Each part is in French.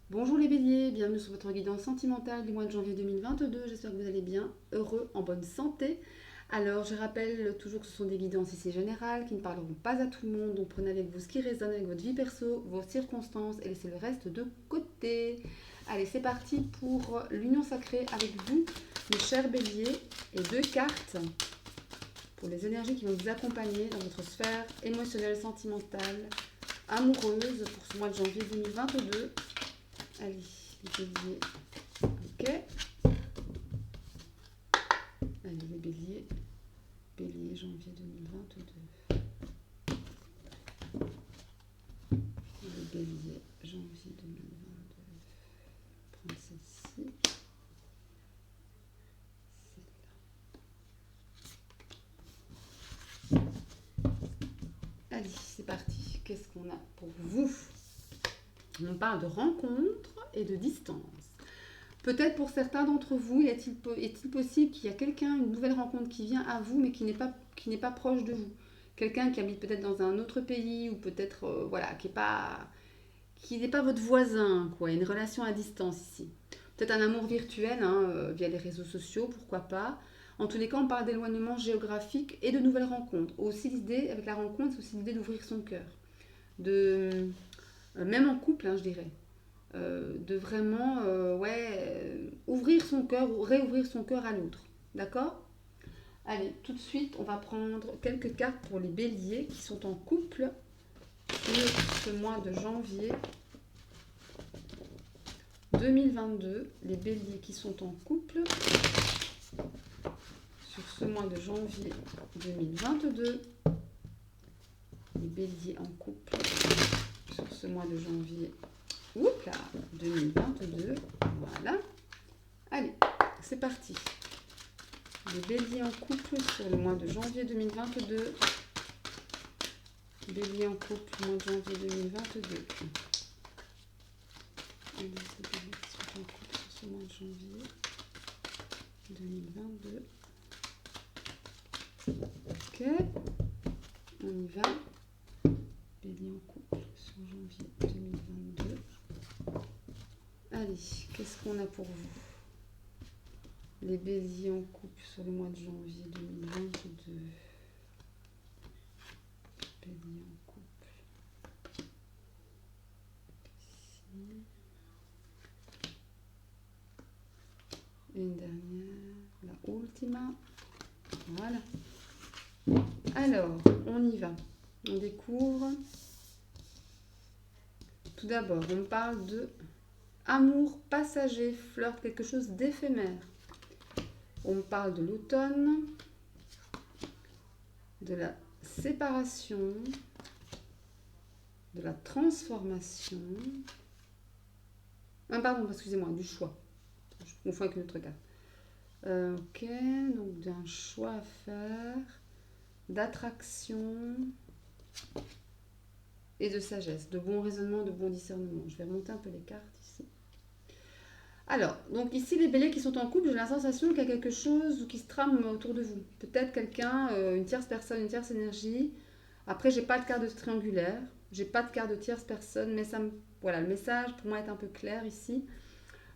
Bonjour les béliers, bienvenue sur votre guidance sentimentale du mois de janvier 2022. J'espère que vous allez bien, heureux, en bonne santé. Alors, je rappelle toujours que ce sont des guidances ici générales qui ne parleront pas à tout le monde. Donc, prenez avec vous ce qui résonne avec votre vie perso, vos circonstances et laissez le reste de côté. Allez, c'est parti pour l'union sacrée avec vous, mes chers béliers, et deux cartes pour les énergies qui vont vous accompagner dans votre sphère émotionnelle, sentimentale, amoureuse pour ce mois de janvier 2022. Allez, les béliers. Ok. Allez, les béliers. Bélier, janvier 2022. Les béliers, janvier 2022. Prendre celle-ci. Allez, c'est parti. Qu'est-ce qu'on a pour vous? On parle de rencontre et de distance. Peut-être pour certains d'entre vous, est-il possible qu'il y a quelqu'un, une nouvelle rencontre qui vient à vous, mais qui n'est pas proche de vous. Quelqu'un qui habite peut-être dans un autre pays, ou peut-être voilà, qui n'est pas votre voisin, quoi. Une relation à distance ici. Peut-être un amour virtuel, hein, via les réseaux sociaux, pourquoi pas. En tous les cas, on parle d'éloignement géographique et de nouvelles rencontres. Aussi l'idée, avec la rencontre, c'est aussi l'idée d'ouvrir son cœur. Même en couple, hein, je dirais. De vraiment ouvrir son cœur ou réouvrir son cœur à l'autre. D'accord? Allez, tout de suite, on va prendre quelques cartes pour les béliers qui sont en couple sur ce mois de janvier 2022. Les béliers qui sont en couple sur ce mois de janvier 2022. Les béliers en couple sur ce mois de janvier 2022. Voilà. Allez, c'est parti. Les béliers en couple sur le mois de janvier 2022. Bélier en couple, mois de janvier 2022. Les béliers qui sont en couple sur ce mois de janvier 2022. Ok, on y va. Bélier en couple sur janvier 2022. Allez, qu'est-ce qu'on a pour vous? Les béliers en couple sur le mois de janvier 2022. Bélier en couple. Ici. Et une dernière, la ultima. Voilà. Alors, on y va. On découvre. Tout d'abord, on parle de amour passager, flirt, quelque chose d'éphémère. On parle de l'automne, de la séparation, de la transformation. Ah, pardon, excusez-moi, du choix. Je confonds avec une autre carte. Ok, donc d'un choix à faire, d'attraction et de sagesse, de bon raisonnement, de bon discernement. Je vais remonter un peu les cartes ici. Alors, donc ici, les béliers qui sont en couple, j'ai la sensation qu'il y a quelque chose qui se trame autour de vous. Peut-être quelqu'un, une tierce personne, une tierce énergie. Après, j'ai pas de carte de triangulaire, j'ai pas de carte de tierce personne, mais voilà, le message pour moi est un peu clair ici.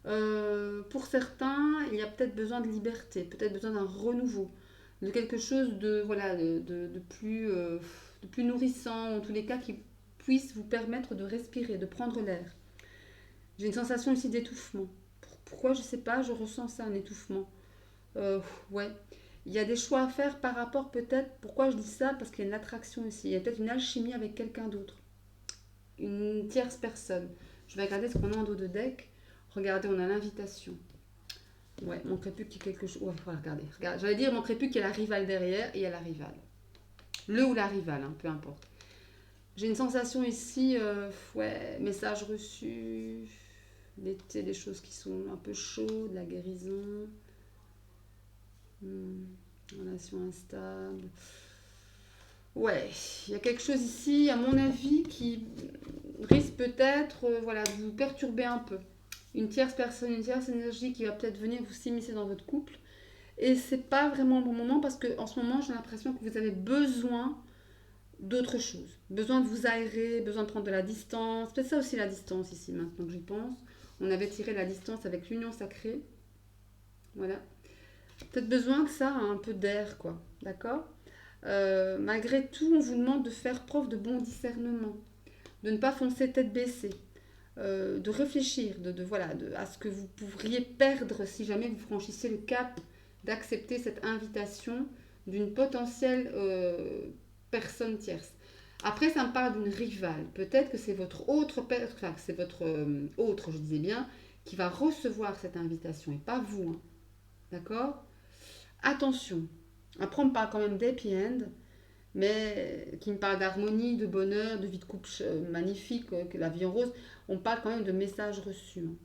Pour certains, il y a peut-être besoin de liberté, peut-être besoin d'un renouveau, de quelque chose de plus nourrissant, en tous les cas qui puisse vous permettre de respirer, de prendre l'air. J'ai une sensation ici d'étouffement. Pourquoi, je sais pas, je ressens ça, un étouffement. Ouais. Il y a des choix à faire par rapport peut-être, pourquoi je dis ça? Parce qu'il y a une attraction ici, il y a peut-être une alchimie avec quelqu'un d'autre, une tierce personne. Je vais regarder ce qu'on a en dos de deck. Regardez, on a l'invitation. Ouais, manquerait plus qu'il y ait quelque chose. Ouais, regardez. J'allais dire, manquerait plus qu'il y ait la rivale derrière, et il y a la rivale. Le ou la rivale, hein, peu importe. J'ai une sensation ici, ouais, message reçu, l'été, des choses qui sont un peu chaudes, la guérison, relation instable. Ouais, il y a quelque chose ici, à mon avis, qui risque peut-être voilà, de vous perturber un peu. Une tierce personne, une tierce énergie qui va peut-être venir vous s'immiscer dans votre couple. Et c'est pas vraiment le bon moment parce que en ce moment, j'ai l'impression que vous avez besoin d'autres choses. Besoin de vous aérer, besoin de prendre de la distance. Peut-être ça aussi la distance ici, maintenant que j'y pense. On avait tiré la distance avec l'union sacrée. Voilà. Peut-être besoin que ça, un peu d'air, quoi. D'accord. Malgré tout, on vous demande de faire preuve de bon discernement, de ne pas foncer tête baissée, de réfléchir à ce que vous pourriez perdre si jamais vous franchissez le cap d'accepter cette invitation d'une potentielle personne tierce. Après, ça me parle d'une rivale. Peut-être que c'est votre enfin, c'est votre autre, je disais bien, qui va recevoir cette invitation et pas vous. Hein. D'accord. Attention. Après, on me parle quand même d'happy end, mais qui me parle d'harmonie, de bonheur, de vie de couple magnifique, que la vie en rose. On parle quand même de messages reçus. Hein.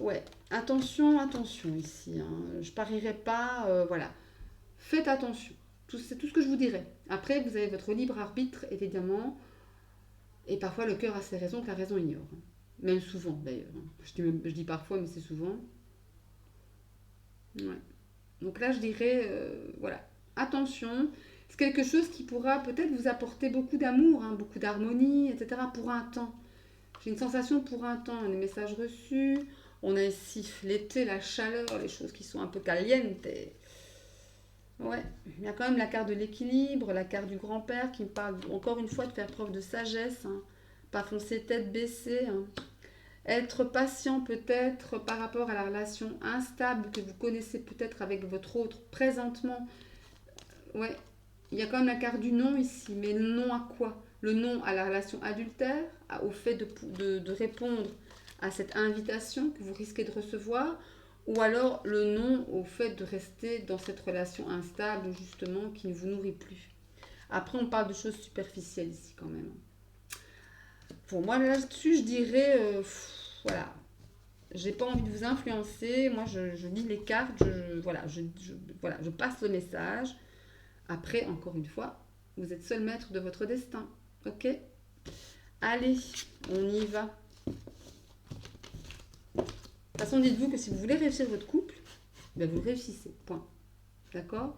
Ouais, attention, attention ici. Hein. Je parierai pas, voilà. Faites attention. C'est tout ce que je vous dirais. Après, vous avez votre libre arbitre, évidemment, et parfois le cœur a ses raisons que la raison ignore. Même souvent, d'ailleurs. Je dis parfois, mais c'est souvent. Ouais. Donc là, je dirais, voilà, attention. C'est quelque chose qui pourra peut-être vous apporter beaucoup d'amour, hein, beaucoup d'harmonie, etc. pour un temps. J'ai une sensation pour un temps, les messages reçus. On a ici l'été, la chaleur, les choses qui sont un peu calientes. Ouais, il y a quand même la carte de l'équilibre, la carte du grand-père qui me parle encore une fois de faire preuve de sagesse, hein. Pas foncer tête baissée, hein. Être patient peut-être par rapport à la relation instable que vous connaissez peut-être avec votre autre présentement. Ouais, il y a quand même la carte du non ici, mais le non à quoi? Le non à la relation adultère, au fait de répondre à cette invitation que vous risquez de recevoir, ou alors le non au fait de rester dans cette relation instable, justement, qui ne vous nourrit plus. Après, on parle de choses superficielles ici quand même. Pour moi, là-dessus, je dirais, voilà, j'ai pas envie de vous influencer. Moi, je lis les cartes, voilà, je passe le message. Après, encore une fois, vous êtes seul maître de votre destin. Ok? Allez, on y va. De toute façon, dites-vous que si vous voulez réussir votre couple, ben vous le réussissez. Point. D'accord?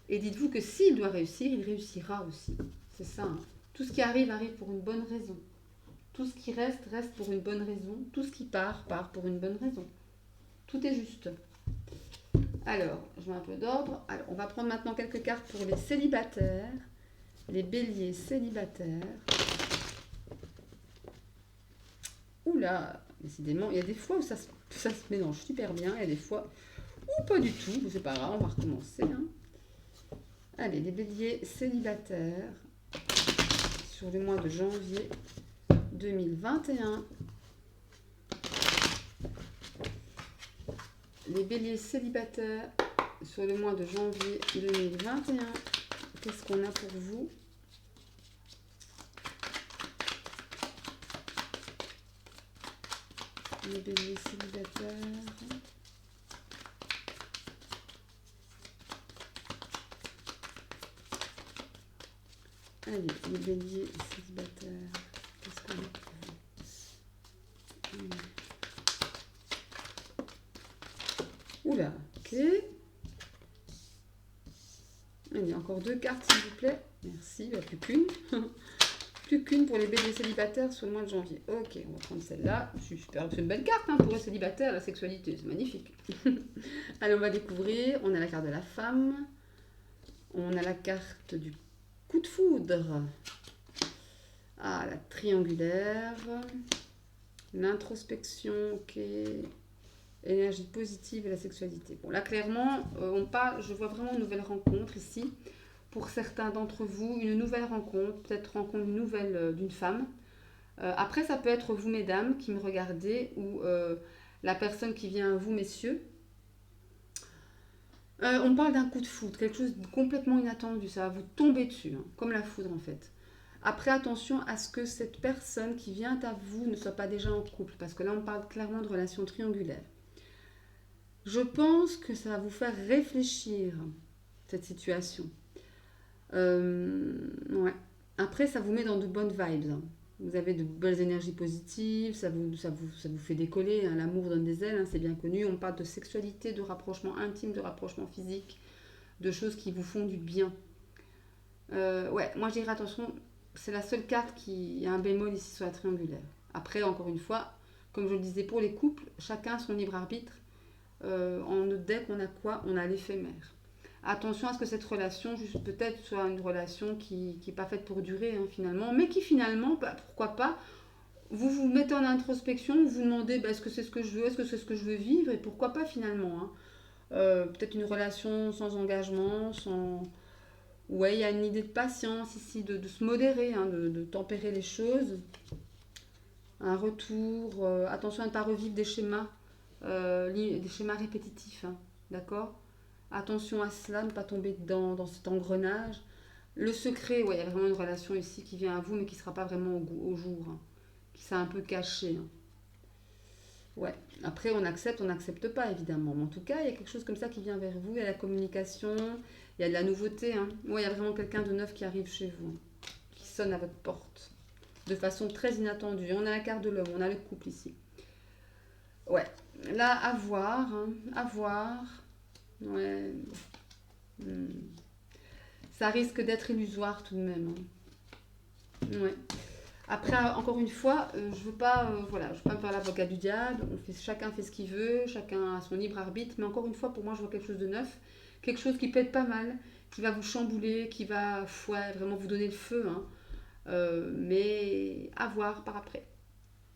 Et dites-vous que s'il doit réussir, il réussira aussi. C'est ça. Hein. Tout ce qui arrive, arrive pour une bonne raison. Tout ce qui reste, reste pour une bonne raison. Tout ce qui part, part pour une bonne raison. Tout est juste. Alors, je mets un peu d'ordre. Alors, on va prendre maintenant quelques cartes pour les célibataires. Les béliers célibataires. Oula, décidément, il y a des fois où ça se mélange super bien. Il y a des fois où pas du tout. C'est pas grave, on va recommencer. Hein. Allez, les béliers célibataires sur le mois de janvier 2021. Les béliers célibataires sur le mois de janvier 2021. Qu'est-ce qu'on a pour vous? Les béliers célibataires. Allez, les béliers célibataires. Qu'est-ce qu'on a pour vous? Oula, ok. Allez, encore deux cartes, s'il vous plaît. Merci, plus qu'une. Plus qu'une pour les béliers célibataires sur le mois de janvier. Ok, on va prendre celle-là. Super, c'est une belle carte hein, pour les célibataires, la sexualité, c'est magnifique. Allez, on va découvrir. On a la carte de la femme. On a la carte du coup de foudre. Ah, la triangulaire. L'introspection, ok. Énergie positive et la sexualité. Bon, là, clairement, je vois vraiment une nouvelle rencontre ici. Pour certains d'entre vous, une nouvelle rencontre, peut-être rencontre nouvelle d'une femme. Après, ça peut être vous, mesdames, qui me regardez, ou la personne qui vient à vous, messieurs. On parle d'un coup de foudre, quelque chose de complètement inattendu, ça va vous tomber dessus, hein, comme la foudre en fait. Après, attention à ce que cette personne qui vient à vous ne soit pas déjà en couple, parce que là, on parle clairement de relation triangulaire. Je pense que ça va vous faire réfléchir, cette situation. Ouais. Après, ça vous met dans de bonnes vibes. Hein. Vous avez de belles énergies positives, ça vous fait décoller. Hein. L'amour donne des ailes, hein, c'est bien connu. On parle de sexualité, de rapprochement intime, de rapprochement physique, de choses qui vous font du bien. Ouais, moi je dirais attention, c'est la seule carte qui a un bémol ici sur la triangulaire. Après, encore une fois, comme je le disais pour les couples, chacun son libre arbitre. En notre deck, on a quoi? On a l'éphémère. Attention à ce que cette relation, juste peut-être, soit une relation qui n'est pas faite pour durer hein, finalement, mais qui finalement, bah, pourquoi pas, vous vous mettez en introspection, vous vous demandez bah, est-ce que c'est ce que je veux, est-ce que c'est ce que je veux vivre, et pourquoi pas finalement. Hein. Peut-être une relation sans engagement, sans... Ouais, il y a une idée de patience ici, de se modérer, hein, de tempérer les choses. Un retour, attention à ne pas revivre des schémas répétitifs, hein, d'accord. Attention à cela, ne pas tomber dans cet engrenage. Le secret, ouais, il y a vraiment une relation ici qui vient à vous, mais qui ne sera pas vraiment au jour, hein, qui s'est un peu caché. Hein. Ouais. Après, on n'accepte pas, évidemment. Mais en tout cas, il y a quelque chose comme ça qui vient vers vous. Il y a la communication, il y a de la nouveauté. Hein. Ouais, il y a vraiment quelqu'un de neuf qui arrive chez vous, hein, qui sonne à votre porte de façon très inattendue. On a la carte de l'homme, on a le couple ici. Ouais, là, à voir, hein, à voir. Ouais. Hmm. Ça risque d'être illusoire tout de même. Hein. Ouais. Après, encore une fois, je veux pas, voilà, je veux pas me faire l'avocat du diable. Chacun fait ce qu'il veut, chacun a son libre arbitre. Mais encore une fois, pour moi, je vois quelque chose de neuf, quelque chose qui peut être pas mal, qui va vous chambouler, qui va, ouais, vraiment vous donner le feu. Hein. Mais à voir par après.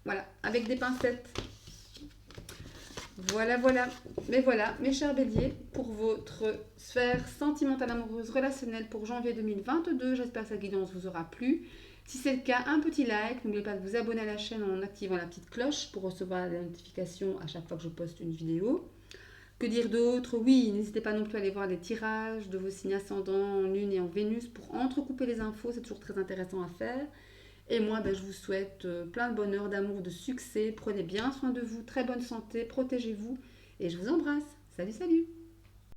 Voilà, avec des pincettes. Voilà, voilà. Mais voilà, mes chers béliers, pour votre sphère sentimentale, amoureuse, relationnelle pour janvier 2022. J'espère que cette guidance vous aura plu. Si c'est le cas, un petit like. N'oubliez pas de vous abonner à la chaîne en activant la petite cloche pour recevoir les notifications à chaque fois que je poste une vidéo. Que dire d'autre? Oui, n'hésitez pas non plus à aller voir les tirages de vos signes ascendants en Lune et en Vénus pour entrecouper les infos. C'est toujours très intéressant à faire. Et moi, ben, je vous souhaite plein de bonheur, d'amour, de succès. Prenez bien soin de vous, très bonne santé, protégez-vous. Et je vous embrasse. Salut, salut!